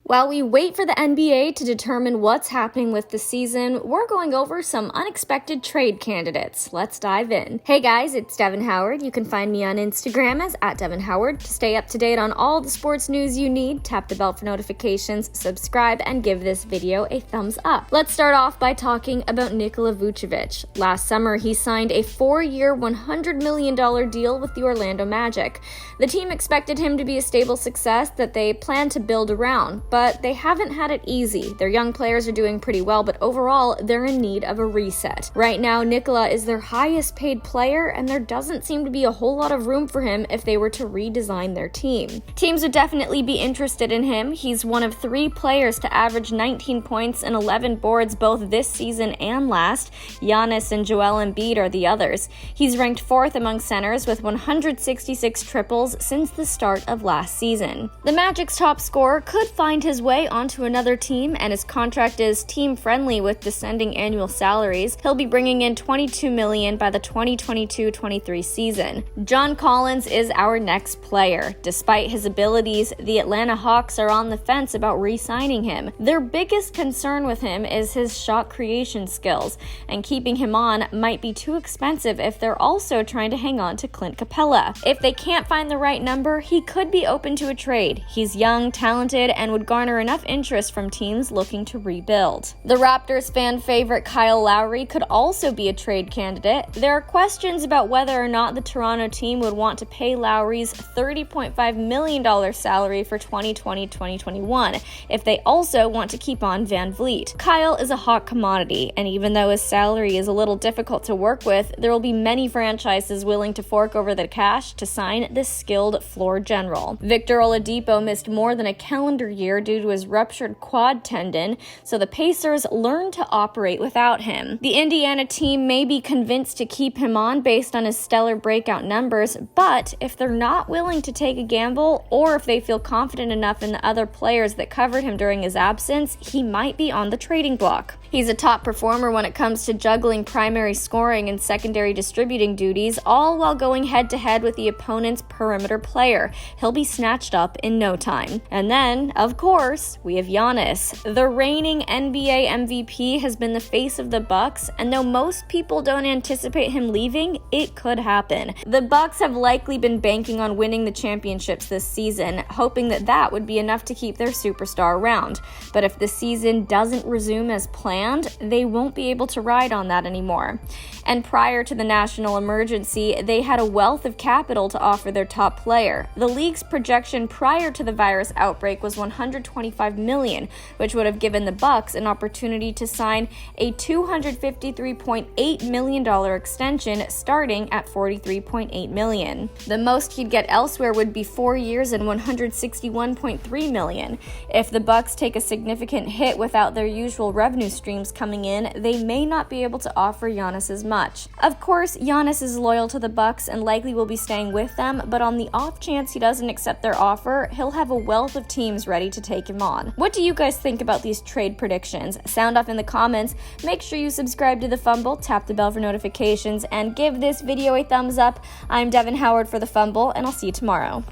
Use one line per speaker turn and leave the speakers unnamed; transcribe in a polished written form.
While we wait for the NBA to determine what's happening with the season, we're going over some unexpected trade candidates. Let's dive in. Hey guys, it's Devin Howard. You can find me on Instagram as @DevinHoward. To stay up to date on all the sports news you need, tap the bell for notifications, subscribe, and give this video a thumbs up. Let's start off by talking about Nikola Vuckovich. Last summer, he signed a 4-year, $100 million deal with the Orlando Magic. The team expected him to be a stable success that they planned to build around, but they haven't had it easy. Their young players are doing pretty well, but overall, they're in need of a reset. Right now, Nikola is their highest paid player, and there doesn't seem to be a whole lot of room for him if they were to redesign their team. Teams would definitely be interested in him. He's one of 3 players to average 19 points and 11 boards both this season and last. Yanis and Joel Embiid are the others. He's ranked 4th among centers with 166 triples since the start of last season. The Magic's top scorer could find his way onto another team, and his contract is team-friendly with descending annual salaries. He'll be bringing in $22 million by the 2022-23 season. John Collins is our next player. Despite his abilities, the Atlanta Hawks are on the fence about re-signing him. Their biggest concern with him is his shot creation skills, and keeping him on might be too expensive if they're also trying to hang on to Clint Capella. If they can't find the right number, he could be open to a trade. He's young, talented, and would garner enough interest from teams looking to rebuild. The Raptors fan favorite Kyle Lowry could also be a trade candidate. There are questions about whether or not the Toronto team would want to pay Lowry's $30.5 million salary for 2020-2021 if they also want to keep on Van Vliet. Kyle is a hot commodity, and even though his salary is a little difficult to work with, there will be many franchises willing to fork over the cash to sign this skilled floor general. Victor Oladipo missed more than a calendar year due to his ruptured quad tendon, so the Pacers learned to operate without him. The Indiana team may be convinced to keep him on based on his stellar breakout numbers, but if they're not willing to take a gamble, or if they feel confident enough in the other players that covered him during his absence, he might be on the trading block. He's a top performer when it comes to juggling primary scoring and secondary distributing duties, all while going head-to-head with the opponent's perimeter player. He'll be snatched up in no time. And then, of course, we have Yanis. The reigning NBA MVP has been the face of the Bucks, and though most people don't anticipate him leaving, it could happen. The Bucks have likely been banking on winning the championships this season, hoping that that would be enough to keep their superstar around. But if the season doesn't resume as planned, they won't be able to ride on that anymore. And prior to the national emergency, they had a wealth of capital to offer their top player. The league's projection prior to the virus outbreak was $125 million, which would have given the Bucks an opportunity to sign a $253.8 million extension starting at $43.8 million. The most he'd get elsewhere would be 4 years and $161.3 million. If the Bucks take a significant hit without their usual revenue streams coming in, they may not be able to offer Yanis as much. Of course, Yanis is loyal to the Bucks and likely will be staying with them, but on the off chance he doesn't accept their offer, he'll have a wealth of teams ready to take him on. What do you guys think about these trade predictions? Sound off in the comments. Make sure you subscribe to the Fumble, tap the bell for notifications, and give this video a thumbs up. I'm Devin Howard for the Fumble, and I'll see you tomorrow.